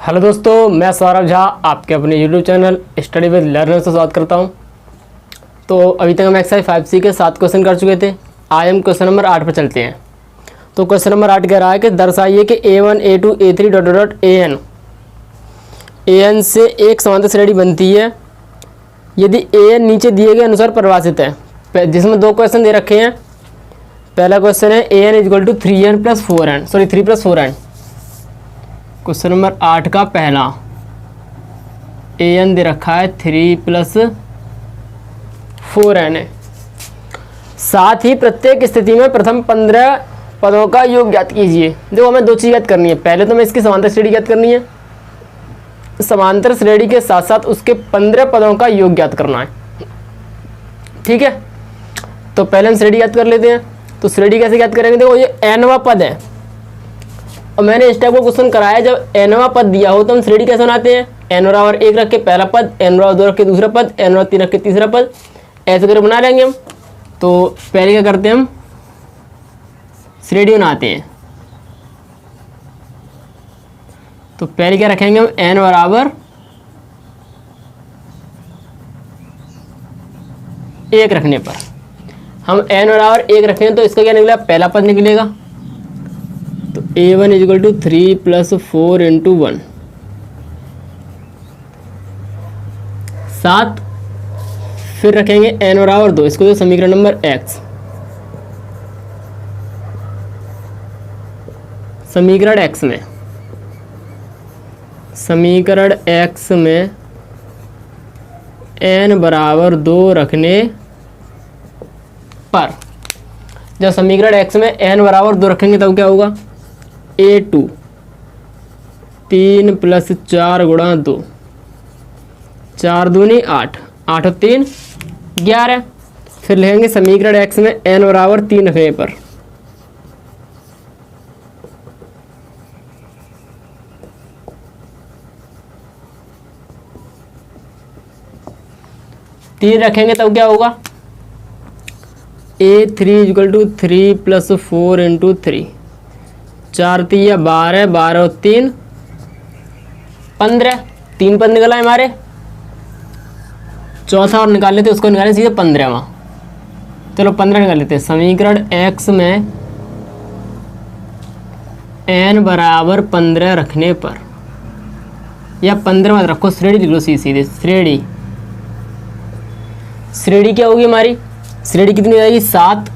Hello दोस्तों, मैं सौरभ झा आपके अपने YouTube channel study with learner से स्वागत करता हूं। तो अभी तक हम एक्सरसाइज 5C के 7 क्वेश्चन कर चुके थे। आज हम क्वेश्चन नंबर 8 पर चलते हैं। तो क्वेश्चन नंबर 8 कह रहा है कि दर्शाइए कि A1 A2 A3 dot dot AN से एक समांतर श्रेणी बनती है यदि AN नीचे दिए गए अनुसार परिभाषित है। जिसमें दो क्वेश्चन दे रखे हैं। पहला क्वेश्चन है AN equal to 3 + 4n। Question number 8 का पहला AN दे रखा है 3 + 4n है। साथ ही प्रत्येक स्थिति में प्रथम 15 पदों का योग ज्ञात कीजिए। देखो, हमें दो चीज़ ज्ञात करनी है। पहले तो हमें इसकी समांतर श्रेणी ज्ञात करनी है। समांतर श्रेणी के साथ साथ उसके 15 पदों का योग ज्ञात करना है। ठीक है, तो पहले हम श्रेणी ज्ञात कर लेते हैं। तो श्रेणी कैसे ज्ञात करेंगे? देखो, ये nवां पद है और मैंने इस टाइप का क्वेश्चन कराया। जब nवां पद दिया हो तो हम श्रेणी कैसे बनाते हैं? n/1 रख के पहला पद, n/2 रख के दूसरा पद, n/3 रख के तीसरा पद, ऐसे करके बना लेंगे हम। तो पहले क्या करते हैं, हम श्रेणी बनाते हैं। तो पहले क्या रखेंगे हम? n = 1 रखने पर हम n = 1 रखें तो इसका क्या निकलेगा? पहला पद निकलेगा। तो A1 = 3 + 4 × 1 7। फिर रखेंगे n = 2, इसको तो समीकरण नंबर x। समीकरण x में n = 2 रखने पर, जब समीकरण x में n = 2 रखेंगे तब क्या होगा? A2 3 + 4 × 2, 4 दूनी 8, 8 और 3 11। फिर लिखेंगे समीकरण x में n = 3 रखने पर तीन रखेंगे तब क्या होगा? A3 = 3 + 4 × 3, 4 × 3 = 12, 12 और 3 15। 3 पद निकला है हमारे। चौथा और निकाल लेते, उसको निकालें सीधे 15वां। चलो 15 निकाल लेते हैं। समीकरण x में n = 15 रखने पर, या 15 मत रखो, श्रेणी लिख लो सीधे। श्रेणी क्या होगी हमारी? श्रेणी कितनी आएगी? 7,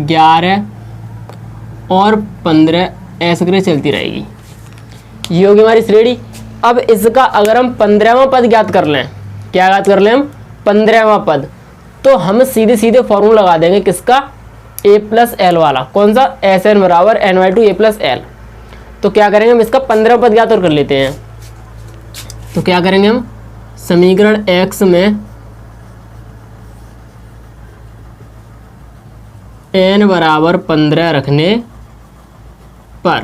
11 और 15, ऐसे करके चलती रहेगी। ये होगी हमारी श्रेणी। अब इसका अगर हम 15वां पद ज्ञात कर लें, क्या ज्ञात कर लें हम? 15वां पद, तो हम सीधे सीधे फॉर्मूला लगा देंगे किसका? A + L वाला। कौन सा? Sn = n/2 A + L। तो क्या करेंगे हम? इसका 15वां पद ज्ञात और कर लेते हैं। तो क्या करेंगे हम? समीकरण x में n = 15 रखने पर,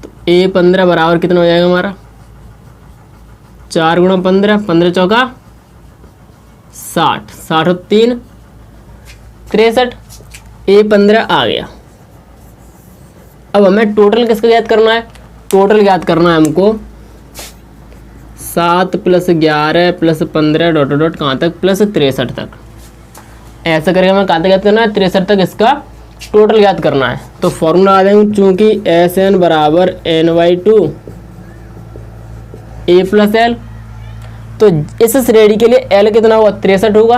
तो A 15 बराबर कितना हो जाएगा हमारा? 4 × 15, 15 चौका 60, 60 और 3 63। A 15 आ गया। अब हमें टोटल किसका ज्ञात करना है? टोटल ज्ञात करना है हमको 7 + 11 + 15 डॉट डॉट कहाँ तक? +63 तक। ऐसा करके हमें कहाँ तक ज्ञात करना है? 63 तक इसका टोटल ज्ञात करना है। तो फॉर्मूला आ जाएंगे, चूंकि Sn = n/2 A + L। तो इस श्रेणी के लिए L कितना होगा? 63 होगा।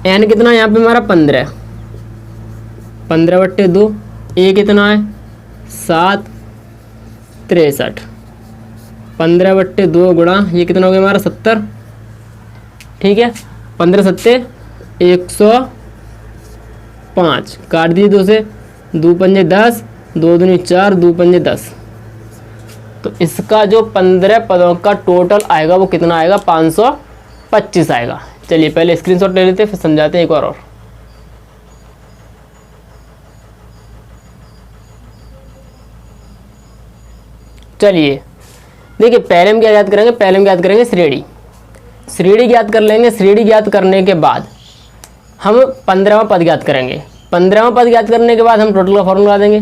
n कितना यहाँ पे हमारा? 15, 15/2। A कितना है? 7, 63, 15/2 गुणा ये कितना हो गया हमारा? 70। ठीक है, 15 7 105। काट दीजिए 2 से, 2 पंजे 10, 2 दूनी 4, 2 पंजे 10। तो इसका जो 15 पदों का टोटल आएगा वो कितना आएगा? 525 आएगा। चलिए पहले स्क्रीनशॉट ले लेते हैं, फिर समझाते हैं एक बार और। चलिए देखिए, पहले हम क्या याद करेंगे? पहले हम याद करेंगे श्रेणी ज्ञात कर लेंगे। श्रेणी ज्ञात करने के बाद हम 15वां पद ज्ञात करेंगे। 15वां पद ज्ञात करने के बाद हम टोटल का फॉर्मूला देंगे।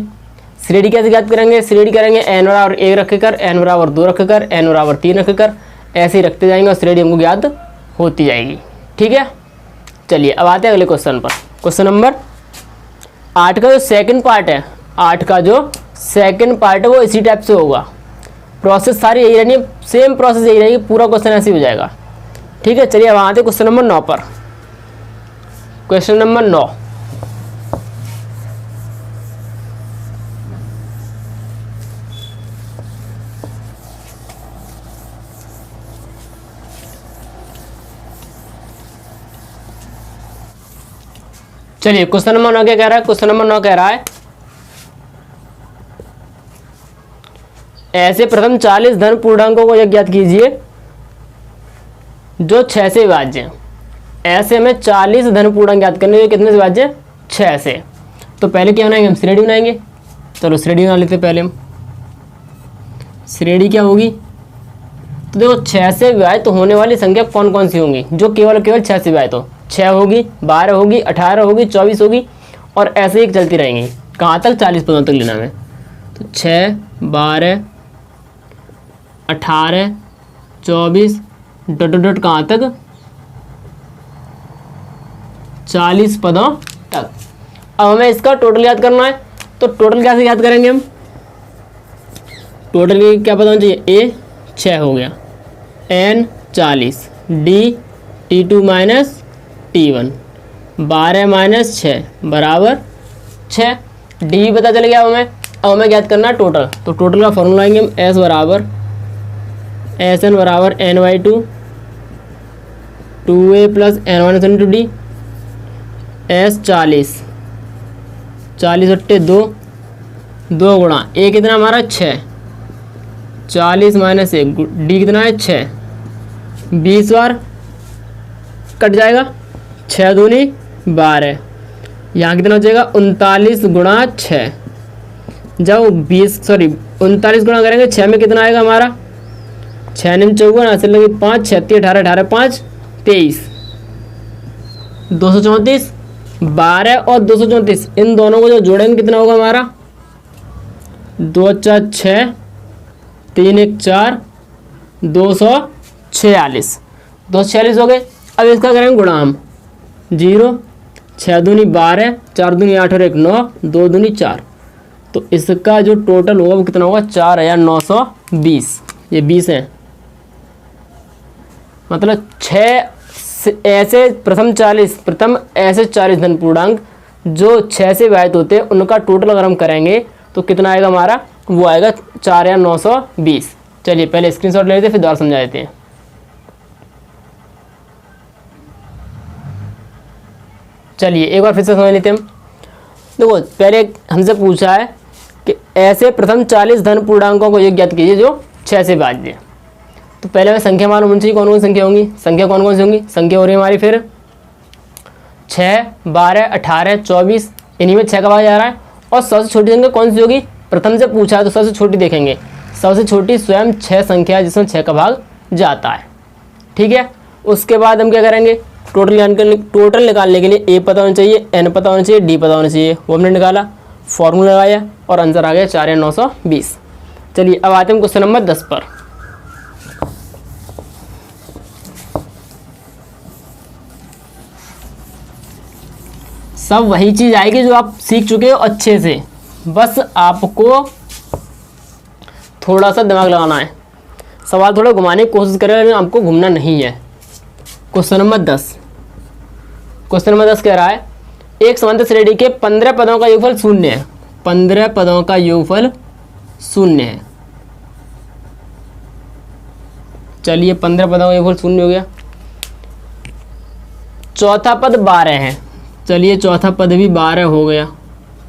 श्रेणी कैसे ज्ञात करेंगे, श्रेणी करेंगे n बराबर 1 रखकर, n बराबर 2 रखकर, n बराबर 3 रखकर, ऐसे ही रखते जाएंगे और श्रेणी हमको ज्ञात होती जाएगी। ठीक है, चलिए अब आते हैं अगले क्वेश्चन पर। क्वेश्चन नंबर 8 का जो सेकंड पार्ट है, 8 का जो सेकंड पार्ट है वो इसी टाइप से होगा। प्रोसेस सारी यही रहनी है, सेम प्रोसेस यही रहेगी, पूरा क्वेश्चन ऐसे ही हो जाएगा। ठीक है, चलिए अब आते हैं क्वेश्चन नंबर 9 पर। क्वेश्चन नंबर 9, चलिए क्वेश्चन नंबर 9 क्या कह रहा है। क्वेश्चन नंबर 9 कह रहा है ऐसे प्रथम 40 धन पूर्णांकों को ज्ञात कीजिए जो 6 से विभाज्य हैं। ऐसे हमें 40 धन पूर्णांक ज्ञात करने, कितने से विभाज्य, 6 से। तो पहले क्या बनाएंगे, हम श्रेणी बनाएंगे। चलो श्रेणी बना लेते हैं पहले हम। श्रेणी क्या होगी, तो देखो 6 से विभाजित तो होने वाली संख्या कौन कौन सी होंगी, जो केवल 6 से विभाजित हो। 6 होगी, 12 होगी, 18 होगी, 24 होगी, और ऐसे ही चलती रहेंगी। कहाँ तक, 40 पदों तक लेना है। तो 6, 12, 18, 24 डॉट डॉट कहाँ तक, 40 पदों तक। अब हमें इसका टोटल याद करना है। तो टोटल कैसे याद करेंगे हम, टोटल क्या पता होना चाहिए, ए 6 हो गया, n 40, d t2 minus t1, 12 minus 6 बराबर 6, d पता चल गया हमें। अब हमें याद करना है टोटल। तो टोटल का फॉर्मूला आएंगे हम, s बराबर SN बराबर n/2, 2a plus n - d, s 40, 40 बट्टे 2, 2 गुणा a कितना हमारा 6, 40 माइनस 1, d कितना है 6, 20 बार कट जाएगा, 6 दूनी 12, यहाँ कितना हो जाएगा 39 गुणा 6। जब 39 गुणा करेंगे 6 में कितना आएगा हमारा, 6 ने 54, ऐसे लगे 5, 36, 18, 18, 5, 23, 234, 12 और 234 इन दोनों को जो जोड़ेंगे कितना होगा हमारा, 2 4 6, 3 1 4, 246, 246 हो गए। अब इसका करेंगे गुणा हम, 0, 6 दूनी 12, 4 दूनी 8 और 1 9, 2 दूनी 4। तो इसका जो टोटल होगा वो कितना होगा, 4920। ये 20 है, मतलब 6 ऐसे प्रथम ऐसे 40 धन पूर्णांक जो 6 से विभाजित होते हैं, उनका टोटल अगर हम करेंगे तो कितना आएगा हमारा, वो आएगा 4920। चलिए पहले स्क्रीनशॉट ले लेते हैं, फिर दोबारा समझा देते हैं। चलिए एक बार फिर से समझ लेते हैं हम। देखो पहले हमसे पूछा है कि ऐसे प्रथम 40 धन पूर्णांकों को ज्ञात कीजिए जो 6 से विभाज्य है। तो पहले हमें संख्या मालूम होनी चाहिए, कौन कौन संख्या होंगी। संख्या कौन कौन सी होंगी, संख्या हो रही है हमारी फिर 6, 12, 18, 24, इन्हीं में 6 का भाग जा रहा है। और सबसे छोटी संख्या कौन सी होगी, प्रथम से पूछा है तो सबसे छोटी देखेंगे, सबसे छोटी स्वयं 6 संख्या है जिसमें 6 का भाग जाता है। ठीक है, उसके बाद हम क्या करेंगे, टोटल निकालने के लिए ए पता होना चाहिए, एन पता होना चाहिए, डी पता होना चाहिए। वो हमने निकाला, फॉर्मूला लगाया और आंसर आ गया 4920। चलिए अब आते हैं क्वेश्चन नंबर 10 पर। सब वही चीज़ आएगी जो आप सीख चुके हो अच्छे से, बस आपको थोड़ा सा दिमाग लगाना है। सवाल थोड़ा घुमाने की कोशिश करें, लेकिन आपको घूमना नहीं है। क्वेश्चन नंबर 10, क्वेश्चन नंबर 10 कह रहा है एक समांतर श्रेणी के 15 पदों का योगफल 0 है। 15 पदों का योगफल 0 है। चलिए 15 पदों का योगफल 0 हो गया। चौथा पद 12 है। चलिए चौथा पद भी 12 हो गया।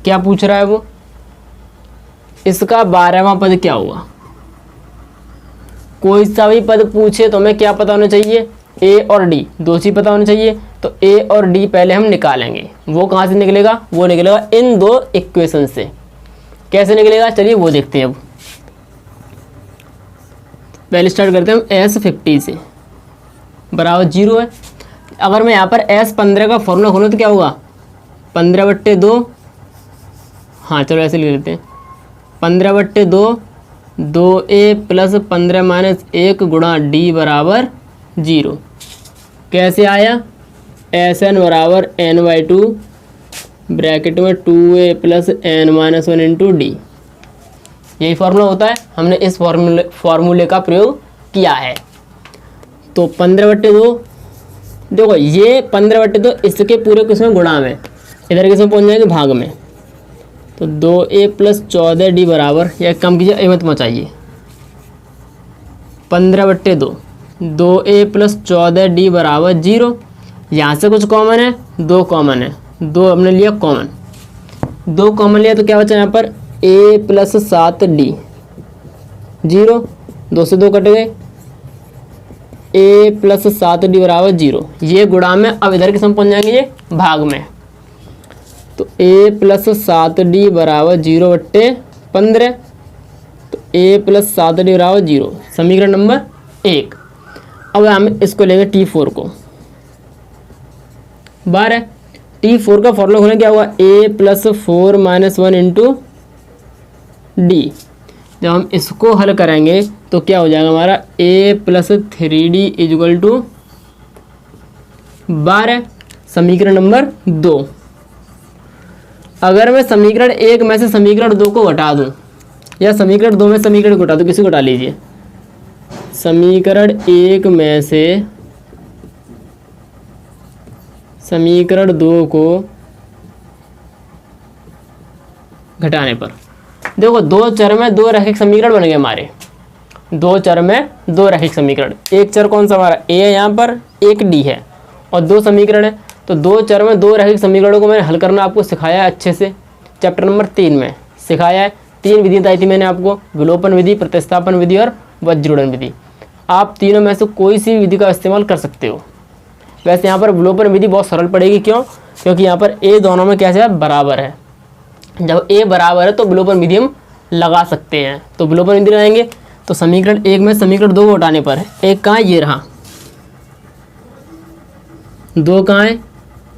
क्या पूछ रहा है वो, इसका 12वां पद क्या हुआ। कोई सा भी पद पूछे तो हमें क्या पता होना चाहिए, ए और डी दो चीज पता होनी चाहिए। तो ए और डी पहले हम निकालेंगे। वो कहाँ से निकलेगा, वो निकलेगा इन दो इक्वेशन से। कैसे निकलेगा, चलिए वो देखते हैं। अब पहले स्टार्ट करते हैं हम S50 से, बराबर 0 है। अगर मैं यहाँ पर S15 का फॉर्मूला खोलूँ तो क्या होगा, 15/2। हाँ चलो ऐसे लिख लेते हैं, 15/2 2a प्लस 15 माइनस 1 गुणा d बराबर 0। कैसे आया? SN बराबर n/2 ब्रैकेट में 2a plus n minus 1 into D. यही फॉर्मूला होता है, हमने इस फॉर्मूले का प्रयोग किया है। तो 15/2 देखो, ये 15/2 इसके पूरे किसमें गुणा में, इधर किसमें पहुंच जाएंगे भाग में। तो 2a प्लस 14d बराबर, या कम कीजिए ए मत पहुँचाइए, 15/2 2a प्लस 14d बराबर 0। यहाँ से कुछ कॉमन है, 2 कॉमन है, 2 हमने लिया कॉमन, 2 कॉमन लिया तो क्या बचा यहाँ पर a प्लस 7d 0, 2 से 2 कट गए, a प्लस 7d बराबर 0। ये गुणा में, अब इधर किस में पहुँच जाएंगे ये भाग में। तो a प्लस 7d बराबर 0/15, तो a प्लस 7d बराबर 0, समीकरण नंबर 1। अब हम इसको लेंगे T4 को, 12। T4 का फॉर्मूला खोलें, क्या होगा a plus 4 minus 1 into D. जब हम इसको हल करेंगे तो क्या हो जाएगा हमारा a plus 3d equal to 12, समीकरण नंबर 2। अगर मैं समीकरण 1 में से समीकरण 2 को घटा दूं, या समीकरण 2 में समीकरण घटा दूं, किसी को घटा लीजिए, समीकरण 1 में से समीकरण 2 को घटाने पर देखो, 2 चर में 2 रैखिक समीकरण बन गए हमारे, 2 चर में 2 रैखिक समीकरण। एक चर कौन सा हमारा a है यहाँ पर, एक d है, और 2 समीकरण है। तो 2 चर में 2 रैखिक समीकरणों को मैंने हल करना आपको सिखाया है अच्छे से, चैप्टर नंबर 3 में सिखाया है। 3 विधि बताई थी मैंने आपको, विलोपन विधि, प्रतिस्थापन विधि और वज्रजोड़न विधि। आप तीनों में से कोई सी विधि का इस्तेमाल कर सकते हो। वैसे यहाँ पर विलोपन विधि बहुत सरल पड़ेगी, क्यों? क्योंकि यहाँ पर a दोनों में कैसे है, बराबर है। जब a बराबर है तो विलोपन विधि हम लगा सकते हैं। तो विलोपन विधि लगाएंगे तो समीकरण 1 में समीकरण 2 को हटाने पर, एक कहाँ है, ये रहा, 2 कहाँ है,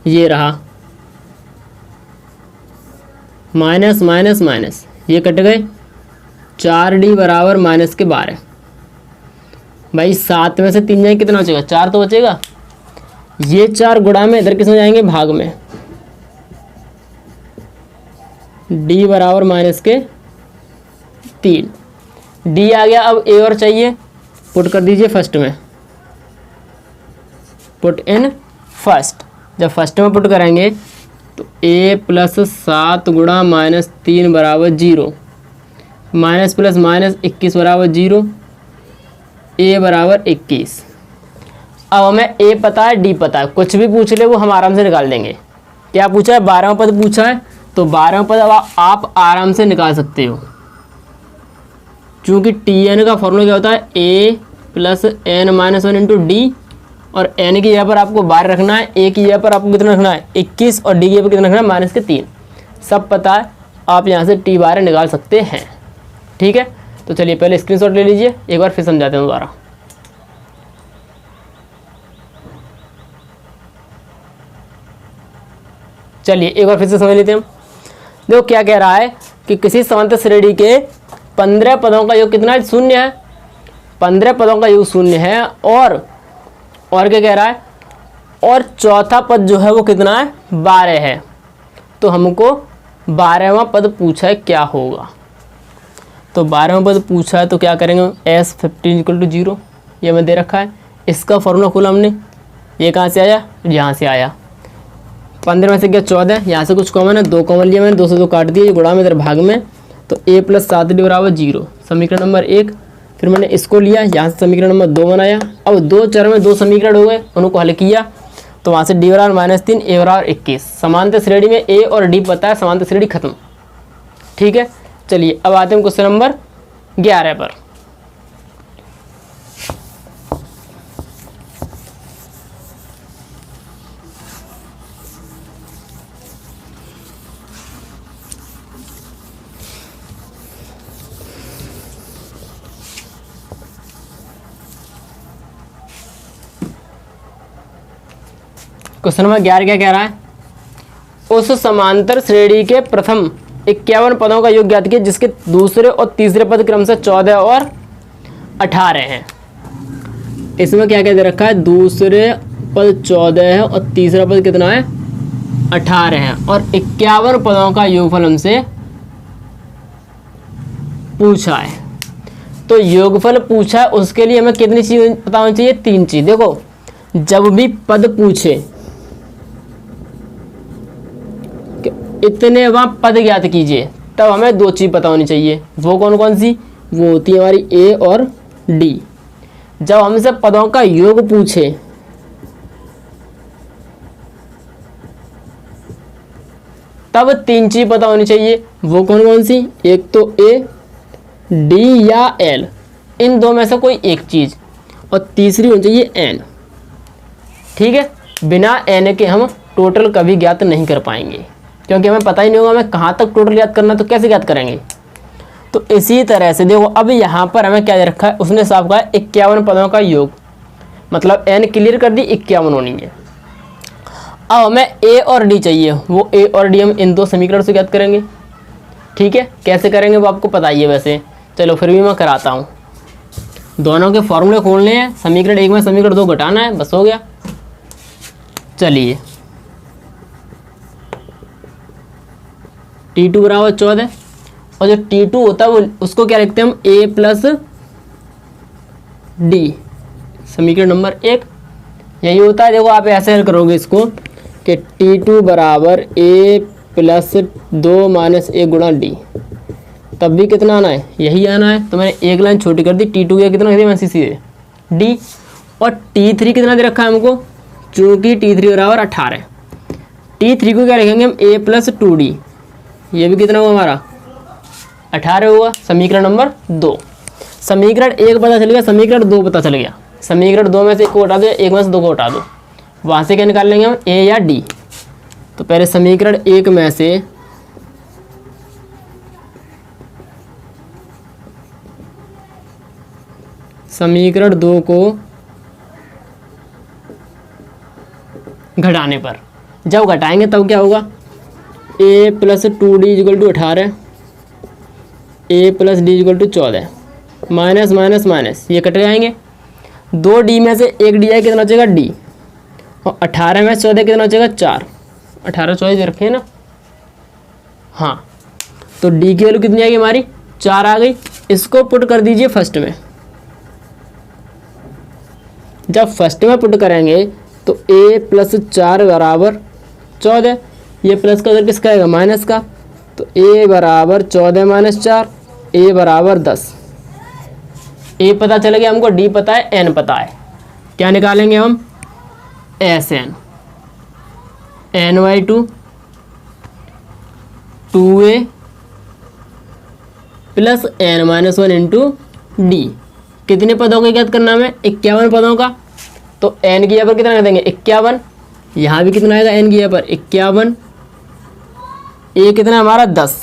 ये रहा, माइनस माइनस माइनस, ये कट गए, 4d बराबर माइनस के 12। भाई 7 में से 3 जाएंगे, कितना बचेगा, 4 तो बचेगा। ये 4 गुणा में इधर किस में जाएंगे भाग में, d बराबर माइनस के 3, d आ गया। अब a और चाहिए, पुट कर दीजिए फर्स्ट में, पुट इन फर्स्ट। जब फर्स्ट में पुट करेंगे तो a प्लस 7 गुणा माइनस 3 बराबर 0, माइनस प्लस माइनस 21 बराबर 0, a बराबर 21। अब हमें a पता है, d पता है, कुछ भी पूछ ले वो हम आराम से निकाल देंगे। क्या पूछा है, 12वां पद पूछा है, तो 12वां पद आप आराम से निकाल सकते हो, क्योंकि tn का फॉर्मूला क्या होता है, a plus n minus 1 into D, और n की जगह पर आपको 12 रखना है, a की जगह पर आपको कितना रखना है 21, और d की जगह पर कितना रखना है माइनस के 3। सब पता है, आप यहाँ से t12 निकाल सकते हैं। ठीक है, तो चलिए पहले स्क्रीनशॉट ले लीजिए, एक बार फिर समझाते हैं दोबारा। चलिए एक बार फिर से समझ लेते हैं हम। देखो क्या कह रहा है कि किसी समांतर श्रेणी के 15 पदों का योग कितना है, 0 है। 15 पदों का योग 0 है, और क्या कह रहा है, और चौथा पद जो है वो कितना है, 12 है। तो हमको 12वां पद पूछा है क्या होगा, तो 12वां पद पूछा है तो क्या करेंगे, S15 = 0, ये हमें दे रखा है। इसका फॉर्मूला खोला हमने, ये कहाँ से आया, यहाँ से आया। 15 में से क्या 14, यहाँ से कुछ कॉमन है, 2 कॉमन लिया मैंने, 2 से 2 काट दिए, गुणा में इधर भाग में, तो a प्लस 7d बराबर 0, समीकरण नंबर 1। फिर मैंने इसको लिया, यहाँ से समीकरण नंबर 2 बनाया। अब 2 चर में 2 समीकरण हो गए, उनको हल किया, तो वहाँ से d बराबर -3, a बराबर 21। समांतर श्रेणी में a और d पता है, समांतर श्रेणी खत्म। ठीक है, चलिए अब आते हैं क्वेश्चन नंबर 11 पर। क्वेश्चन नंबर 11 क्या कह रहा है, उस समांतर श्रेणी के प्रथम 51 पदों का योग ज्ञात कीजिए जिसके दूसरे और तीसरे पद क्रम से 14 और 18 हैं। इसमें क्या क्या दे रखा है, दूसरे पद 14 है और तीसरा पद कितना है, 18 है, और 51 पदों का योगफल हमसे पूछा है। तो योगफल पूछा है उसके लिए हमें कितनी चीज पता होनी चाहिए, 3 चीज। देखो जब भी पद पूछे कि इतने वहां पद ज्ञात कीजिए, तब हमें 2 चीज पता होनी चाहिए। वो कौन कौन सी, वो होती है हमारी ए और डी। जब हमसे पदों का योग पूछे तब 3 चीज पता होनी चाहिए। वो कौन कौन सी, एक तो ए, डी या एल, इन दो में से कोई एक चीज, और तीसरी होनी चाहिए एन। ठीक है, बिना एन के हम टोटल कभी ज्ञात नहीं कर पाएंगे, क्योंकि हमें पता ही नहीं होगा हमें कहाँ तक टोटल ज्ञात करना, तो कैसे ज्ञात करेंगे। तो इसी तरह से देखो अब यहाँ पर हमें क्या दे रखा है, उसने साफ कहा 51 पदों का योग, मतलब एन क्लियर कर दी, 51 होनी है। अब हमें ए और डी चाहिए, वो ए और डी हम इन 2 समीकरण से ज्ञात करेंगे। ठीक है, कैसे करेंगे वो आपको पता ही है वैसे, चलो फिर भी मैं कराता हूँ। दोनों के फॉर्मूले खोलने हैं, समीकरण 1 में समीकरण 2 घटाना है, बस हो गया। चलिए T2 बराबर 14, और जो T2 होता है वो उसको क्या लिखते हैं हम, A प्लस डी, समीकरण नंबर 1 यही होता है। देखो आप ऐसे हल करोगे इसको कि T2 बराबर A प्लस 2 माइनस A गुणा डी, तब भी कितना आना है, यही आना है। तो मैंने एक लाइन छोटी कर दी, T2 का कितना दिया मैंने सीधे डी, और T3 कितना दे रखा है हमको, चूँकि T3 बराबर 18, T3 को क्या लिखेंगे हम, A प्लस 2D, ये भी कितना हुआ हमारा 18 हुआ, समीकरण नंबर 2। समीकरण 1 पता चल गया, समीकरण 2 पता चल गया। समीकरण 2 में से 1 को हटा दो, 1 में से 2 को हटा दो, वहाँ से क्या निकाल लेंगे हम, ए या डी। तो पहले समीकरण 1 में से समीकरण 2 को घटाने पर, जब घटाएंगे तब क्या होगा, A plus 2D equal to 18, A plus D equal to 14, minus minus minus ये कट जाएंगे। 2D में से 1 डी आई कितना बचेगा, डी, और 18 में 14 कितना बचेगा, 4, 18 24 दे रखे हैं ना, हाँ। तो डी की वैल्यू कितनी आएगी हमारी, 4 आ गई। इसको पुट कर दीजिए फर्स्ट में। जब फर्स्ट में पुट करेंगे तो a प्लस 4 बराबर 14, ये प्लस का उधर किसका आएगा, माइनस का, तो a बराबर 14 माइनस 4, a बराबर 10। a पता चल गया हमको, d पता है, n पता है, क्या निकालेंगे हम, Sn, n/2 2a plus n-1 into D. कितने पदों का ज्ञात करना हमें, 51 पदों का। तो n की जगह पर कितना कर देंगे, 51, यहाँ भी कितना आएगा n की जगह पर 51, a कितना हमारा 10,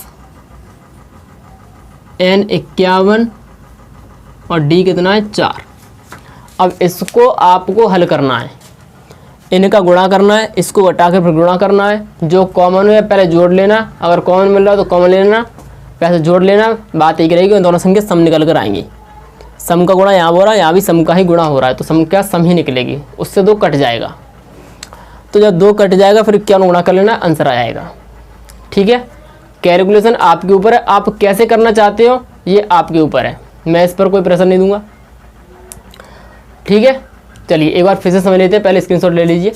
n 51 और d कितना है 4। अब इसको आपको हल करना है, इनका गुणा करना है, इसको घटा के फिर गुणा करना है। जो कॉमन है पहले जोड़ लेना, अगर कॉमन मिल रहा है तो कॉमन ले लेना, पैसे जोड़ लेना, बात एक रहेगी, दोनों संख्या सम निकल कर आएंगी। सम का गुणा यहाँ हो रहा है, यहाँ भी सम का ही गुणा हो रहा है, तो सम क्या सम ही निकलेगी, उससे 2 कट जाएगा। तो जब 2 कट जाएगा फिर क्या गुणा कर लेना, आंसर आ जाएगा। ठीक है, कैलकुलेशन आपके ऊपर है, आप कैसे करना चाहते हो ये आपके ऊपर है, मैं इस पर कोई प्रेशर नहीं दूंगा। ठीक है, चलिए एक बार फिर से समझ लेते हैं, पहले स्क्रीनशॉट ले लीजिए।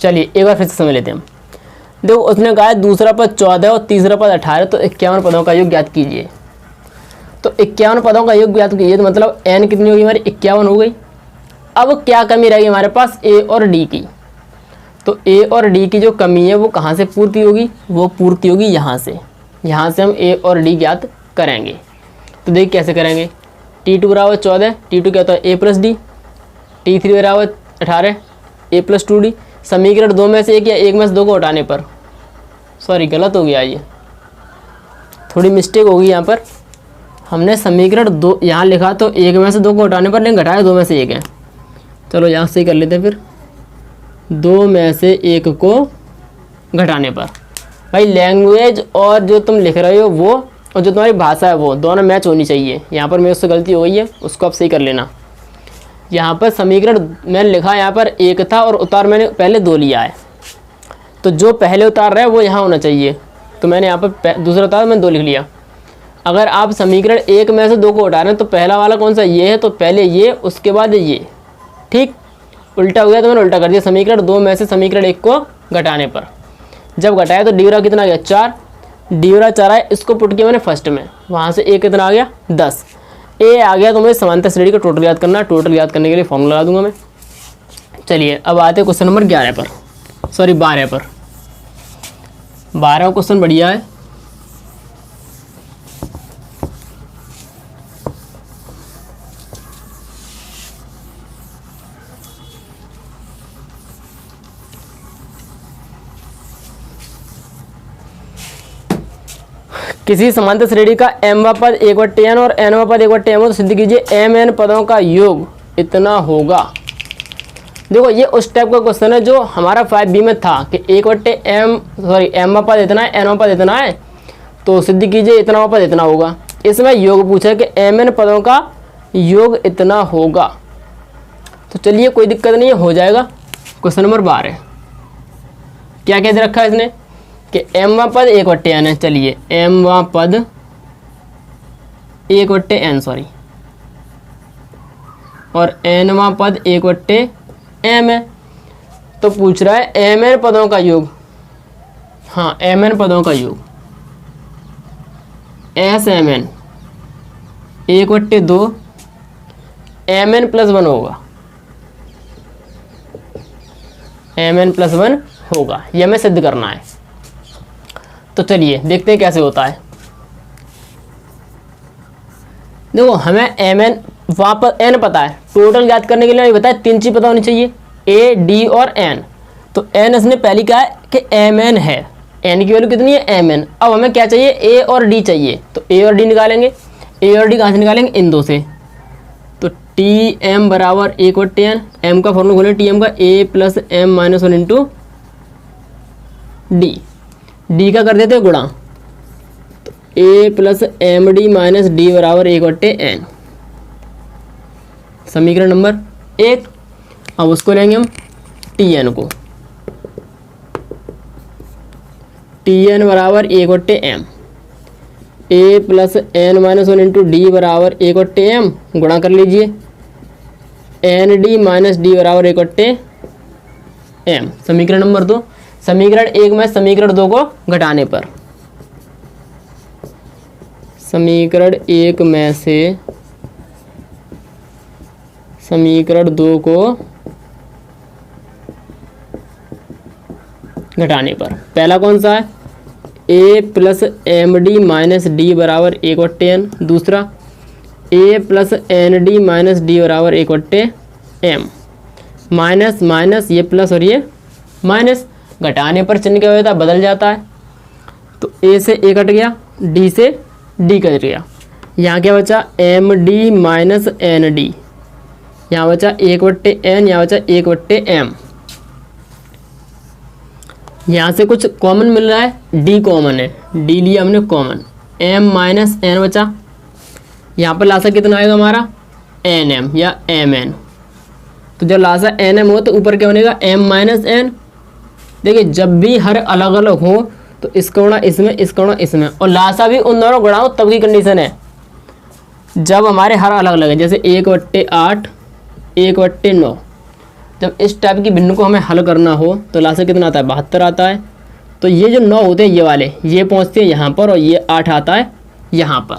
चलिए एक बार फिर से समझ लेते हैं हम। देखो उसने कहा है दूसरा पद 14 और तीसरा पद 18, तो 51 पदों का योग ज्ञात कीजिए। तो 51 पदों का योग ज्ञात कीजिए, तो मतलब n कितनी होगी हमारी, 51 हो गई। अब क्या कमी रहेगी हमारे पास, a और d की। तो a और d की जो कमी है वो कहाँ से पूर्ति होगी, वो पूर्ति होगी यहाँ से हम a और d ज्ञात करेंगे। तो देख कैसे करेंगे, T2 बराबर 14, T2 क्या होता है a प्लस डी, T3 बराबर 18 a प्लस 2d। समीकरण 2 में से 1 या 1 में से 2 को हटाने पर, सॉरी गलत हो गया, ये थोड़ी मिस्टेक होगी यहाँ पर, हमने समीकरण 2 यहाँ लिखा तो 1 में से 2 को हटाने पर, लेकिन घटाया 2 में से 1 है। चलो यहाँ से ही कर लेते हैं फिर, 2 में से 1 को घटाने पर। भाई लैंग्वेज और जो तुम लिख रहे हो वो और जो तुम्हारी भाषा है वो दोनों मैच होनी चाहिए। यहाँ पर मेरे से गलती हो गई है, उसको आप सही कर लेना। यहाँ पर समीकरण मैंने लिखा, यहाँ पर 1 था और उतार मैंने पहले 2 लिया है, तो जो पहले उतार रहा है वो यहाँ होना चाहिए। तो मैंने यहाँ पर दूसरा उतार मैंने 2 लिख लिया। अगर आप समीकरण 1 में से 2 को उठा रहे हैं तो पहला वाला कौन सा, ये है, तो पहले ये उसके बाद ये। ठीक, उल्टा हो गया तो मैंने उल्टा कर दिया। समीकरण 2 में से समीकरण 1 को घटाने पर जब घटाया तो डी बराबर कितना आ गया, 4। डी बराबर 4 आया, इसको पुट किया मैंने फर्स्ट में, वहाँ से ए कितना आ गया, 10। ए आ गया तो मुझे समांतर श्रेणी का टोटल याद करना है। टोटल याद करने के लिए फॉर्मूला लगा दूंगा मैं। चलिए अब आते हैं क्वेश्चन नंबर 11 पर, सॉरी 12 पर। 12वां क्वेश्चन बढ़िया है। किसी समांतर श्रेणी का m पद 1/n और n पद 1/m हो तो सिद्ध कीजिए mn पदों का योग इतना होगा। देखो ये उस टाइप का क्वेश्चन है जो हमारा 5B में था कि 1/m पद इतना है, n पद इतना है, तो सिद्ध कीजिए इतना पद इतना होगा। इसमें योग पूछा है कि mn पदों का योग इतना होगा। तो चलिए कोई दिक्कत नहीं है, हो जाएगा। क्वेश्चन नंबर 12 क्या कह रखा है इसने कि m पद 1/n है। चलिए m पद 1/n सॉरी और n पद 1/m है, तो पूछ रहा है mn पदों का योग। हाँ mn पदों का योग smn 1/2 mn + 1 होगा, mn + 1 होगा, यह हमें सिद्ध करना है। तो चलिए देखते हैं कैसे होता है। देखो हमें mn वहाँ पर n पता है, टोटल याद करने के लिए नहीं बताया, 3 चीज़ पता होनी चाहिए, a d और n। तो n इसने पहली कहा है कि mn है, n की वैल्यू कितनी है, mn। अब हमें क्या चाहिए, a और d चाहिए, तो a और d निकालेंगे। a और d कहाँ से निकालेंगे, इन दो से। तो tm बराबर 1/n, m का फॉर्मूला खोलें, tm का a + m - 1 into d। d का कर देते हैं गुणा, तो a + md - d बराबर 1/n, समीकरण नंबर 1। अब उसको लेंगे हम tn को, tn बराबर 1/m, a + n - 1 into d बराबर 1/m, गुणा कर लीजिए, nd - d बराबर 1/m, समीकरण नंबर 2। समीकरण 1 में समीकरण 2 को घटाने पर, समीकरण 1 में से समीकरण 2 को घटाने पर पहला कौन सा है, a + md - d बराबर 1/n, दूसरा a + nd - d बराबर 1/m, माइनस माइनस ये प्लस और ये माइनस, घटाने पर चिन्ह क्या हो जाता है, बदल जाता है। तो a से a कट गया, d से d कट गया, यहाँ क्या बचा, md - nd, यहाँ बचा 1/n, यहाँ बचा 1/m। यहाँ से कुछ कॉमन मिल रहा है, d कॉमन है, d लिया हमने कॉमन, m - n बचा, यहाँ पर लासा कितना आएगा हमारा, nm या mn। तो जब लासा nm हो तो ऊपर क्या बनेगा, m - n। देखिए जब भी हर अलग अलग हो तो इसका गुणा इसमें, इसका गुणा इसमें, और लासा भी उन दोनों गुणा हो तब की कंडीशन है जब हमारे हर अलग अलग है। जैसे 1/8, 1/9, जब इस टाइप की भिन्न को हमें हल करना हो तो लासा कितना आता है, 72 आता है। तो ये जो 9 होते हैं ये वाले, ये पहुँचते हैं यहाँ पर, और ये 8 आता है यहाँ पर।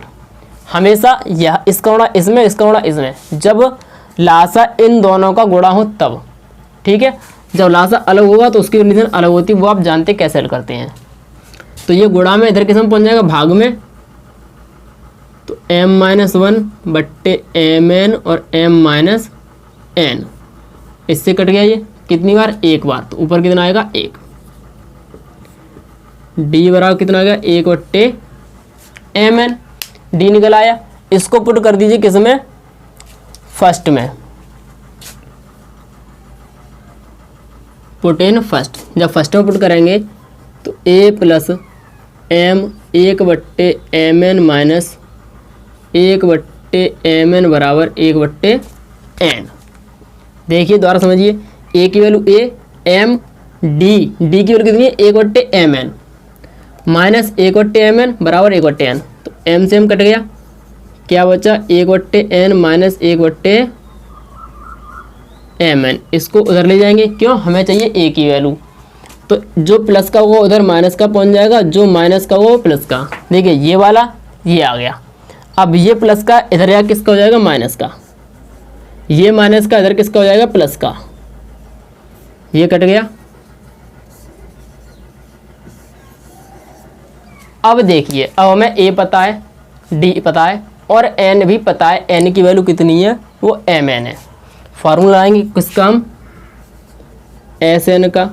हमेशा यह इसका गुणा इसमें, इसका गुणा इसमें, जब लासा इन दोनों का गुणा हो तब। ठीक है, जब लासा अलग होगा तो उसकी कंडीशन अलग होती है, वो आप जानते कैसे हल करते हैं। तो ये गुणा में इधर किस में पहुँच जाएगा, भाग में, तो m - 1/mn और m - n, इससे कट गया ये कितनी बार, एक बार, तो ऊपर कितना आएगा, 1। d बराबर कितना आ गया, 1/mn, d निकल आया। इसको पुट कर दीजिए किस में, फर्स्ट में, पुट इन फर्स्ट, जब फर्स्ट में पुट करेंगे तो ए plus M 1/mn minus 1/mn बराबर 1/n। देखिए दोबारा समझिए, ए की वैल्यू ए, एम, डी की वैल्यू कितनी है 1/mn माइनस 1/mn बराबर 1/n। तो m से m कट गया, क्या बचा 1/n माइनस 1/mn। इसको उधर ले जाएंगे, क्यों, हमें चाहिए a की वैल्यू। तो जो प्लस का होगा उधर माइनस का पहुंच जाएगा, जो माइनस का होगा प्लस का। देखिए ये वाला ये आ गया। अब ये प्लस का इधर या किसका हो जाएगा, माइनस का। ये माइनस का इधर किसका हो जाएगा, प्लस का। ये कट गया। अब देखिए, अब हमें a पता है, d पता है और n भी पता है। n की वैल्यू कितनी है, वो mn है। फार्मूला आएंगे किसका, हम Sn का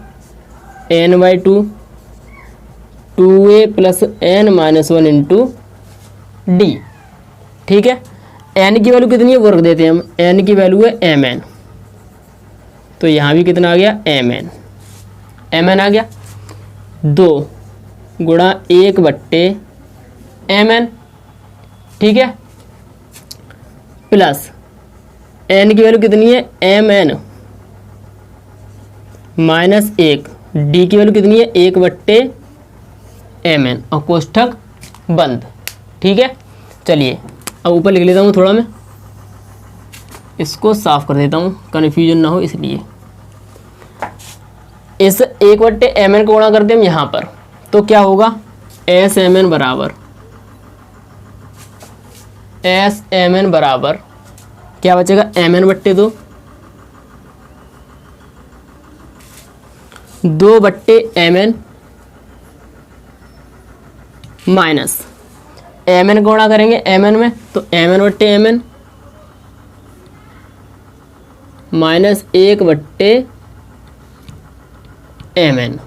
n/2 2a plus n minus 1 into D. ठीक है, n की वैल्यू कितनी है वो रख देते हैं हम, n की वैल्यू है mn। तो यहाँ भी कितना आ गया, mn आ गया। 2 गुणा 1/mn, ठीक है, प्लस n की वैल्यू कितनी है mn माइनस 1, d की वैल्यू कितनी है 1/mn और कोष्ठक बंद। ठीक है, चलिए अब ऊपर लिख लेता हूँ, थोड़ा मैं इसको साफ कर देता हूँ कन्फ्यूजन ना हो इसलिए। इस 1/mn को गुणा करते हैं हम यहाँ पर, तो क्या होगा Smn बराबर क्या बचेगा, mn/2 2/mn माइनस mn गुणा करेंगे mn में, तो mn/mn माइनस 1/mn।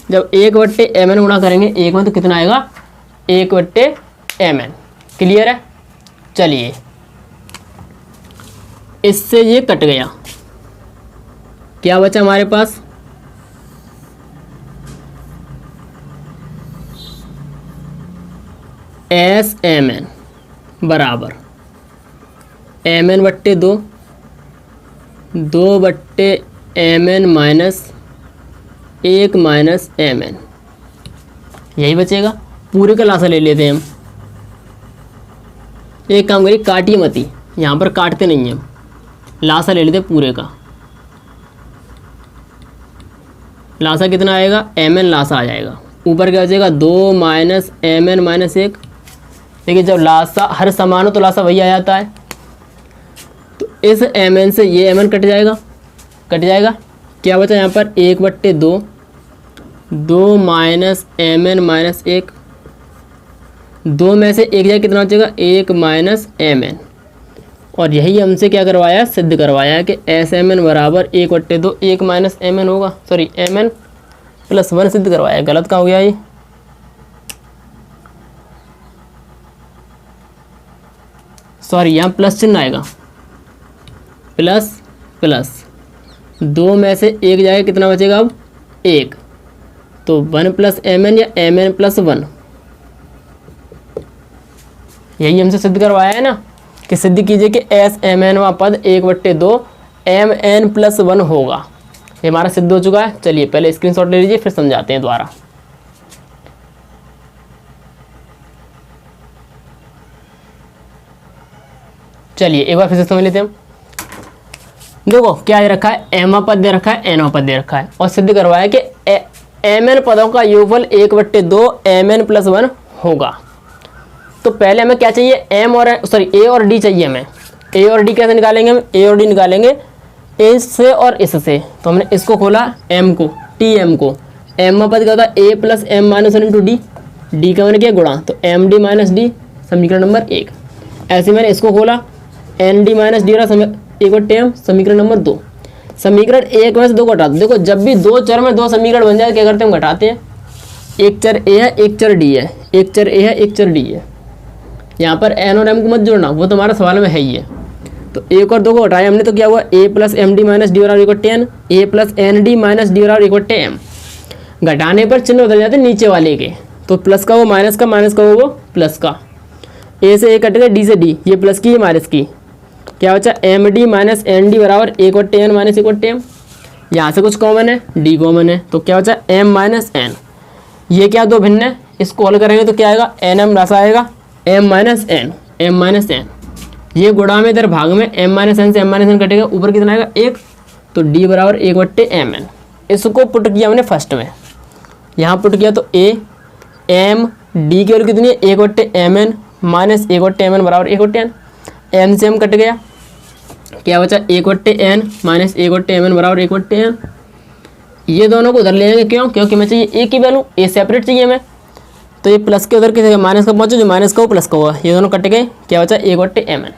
जब 1/mn गुणा करेंगे एक में तो कितना आएगा 1/mn। क्लियर है, चलिए इससे ये कट गया, क्या बचा हमारे पास, Smn बराबर mn/2 2/mn minus 1 minus mn, यही बचेगा। पूरे का लासा ले लेते हैं हम। एक काम करिए, काटिए मत ही, यहाँ पर काटते नहीं हैं हम, लासा ले लेते हैं पूरे का। लासा कितना आएगा, mn लासा आ जाएगा। ऊपर क्या बचेगा 2 माइनस mn माइनस 1। देखिए जब लासा हर समान हो तो लासा वही आ जाता है, तो इस mn से ये mn कट जाएगा, क्या बचा यहाँ पर 1/2 2 माइनस mn माइनस 1, 2 में से 1 जाए कितना बचेगा 1 माइनस mn। और यही हमसे क्या करवाया, सिद्ध करवाया है कि Smn बराबर 1/2 1 माइनस mn होगा, सॉरी mn प्लस 1 सिद्ध करवाया। गलत का हो गया ये, सॉरी यहाँ प्लस चिन्ह आएगा, प्लस 2 में से 1 जाएगा कितना बचेगा अब 1, तो 1 प्लस mn या mn प्लस 1। यही हमसे सिद्ध करवाया है ना, कि सिद्ध कीजिए कि Smn वा पद 1/2 mn प्लस 1 होगा। ये हमारा सिद्ध हो चुका है। चलिए पहले स्क्रीनशॉट ले लीजिए, फिर समझाते हैं दोबारा। चलिए एक बार फिर से समझ लेते हैं हम। देखो क्या दे रखा है, m पद दे रखा है, n पद दे रखा है, और सिद्ध करवाया कि mn पदों का योगफल 1/2 mn प्लस 1 होगा। तो पहले हमें क्या चाहिए, a और d चाहिए हमें। a और d कैसे निकालेंगे हम, a और d निकालेंगे इससे और इससे। तो हमने इसको खोला m को, tm को, m पद क्या होता है a plus m minus 1 into D, D का मैंने क्या गुणा, तो md माइनस डी समीकरण नंबर 1। ऐसे मैंने इसको खोला nd माइनस डी 1/m समीकरण नंबर 2। समीकरण 1 में से 2 घटा दो। देखो जब भी 2 चर में 2 समीकरण बन जाए क्या करते हैं, हम घटाते हैं। एक चर a है, एक चर d है, एक चर d है। यहाँ पर n और m को मत जोड़ना, वो तुम्हारा सवाल में है ही है। तो 1 और 2 को हटाया हमने तो क्या हुआ a plus M D minus D बराबर equal to N, A plus N D minus D बराबर इक्वल टू एम। घटाने पर चिन्ह बदल जाते हैं नीचे वाले के, तो प्लस का वो माइनस का, माइनस का वो प्लस का। ए से ए कट गया, डी से डी, ये प्लस की ये माइनस की, क्या बचा M D minus N D बराबर equal to N minus equal to M. यहाँ से कुछ कॉमन है, डी कॉमन है, तो क्या बचा एम माइनस एन। ये क्या दो भिन्न है, इसको हल करेंगे तो क्या आएगा एन एम राशा आएगा m minus n, m minus n. ये गुणा में इधर भाग में एम माइनस एन से एम माइनस एन कटेगा, ऊपर कितना आएगा 1, तो डी बराबर 1/m n। इसको पुट किया हमने फर्स्ट में, यहाँ पुट किया तो ए एम डी की वैल्यू कितनी है 1/m n minus 1/m n बराबर 1/n। एम से एम कट गया, क्या बचा 1/n माइनस 1/m n बराबर 1/n। ये दोनों को उधर ले जाएंगे, क्यों, क्योंकि हमें चाहिए ए की वैल्यू, ए सेपरेट चाहिए हमें, तो ये प्लस के उधर किसी माइनस का पहुँचे, जो माइनस का वो प्लस का हुआ, ये दोनों कट गए, क्या बचा 1/m n।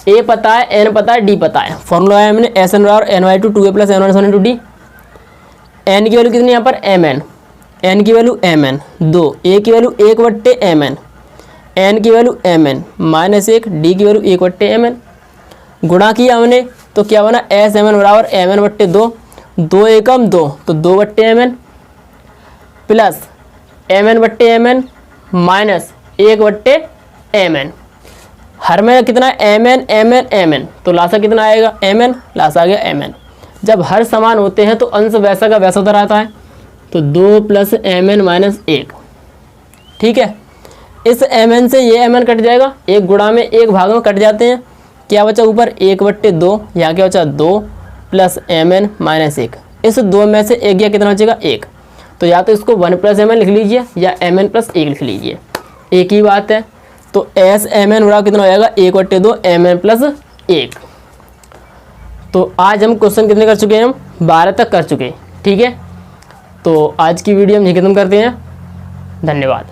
ए पता है, एन पता है, डी पता है, फॉर्मूला है हमने एस एन बराबर n by two 2a plus n minus 1 into d. N की वैल्यू कितनी यहाँ पर एम एन, एन की वैल्यू एम एन 2, ए की वैल्यू 1/m n, एन की वैल्यू एम एन माइनस 1, डी की वैल्यू 1/m n। गुणा किया हमने तो क्या बना एस एम एन बराबर एम एन बट्टे 2, 2 एकम 2 तो 2/m n plus M n बट्टे m n minus 1/m n। हर में कितना m n m n m n, तो लासा कितना आएगा एम एन, लासा आ गया एम एन। जब हर समान होते हैं तो अंश वैसा का वैसा उधर आता है, तो 2 प्लस एम एन माइनस 1। ठीक है, इस एम एन से ये एम एन कट जाएगा, एक गुणा में एक भाग में कट जाते हैं, क्या बचा ऊपर 1/2, यहाँ क्या बचा 2 प्लस एम एन माइनस 1। इस 2 में से एक गया, कितना बचेगा 1, तो या तो इसको 1 प्लस एम एन लिख लीजिए या एम एन प्लस 1 लिख लीजिए, एक ही बात है। तो एस एम एन बराबर कितना हो जाएगा 1/2 एम एन प्लस 1। तो आज हम क्वेश्चन कितने कर चुके हैं, हम 12 तक कर चुके हैं। ठीक है, तो आज की वीडियो हम यहीं खत्म करते हैं। धन्यवाद।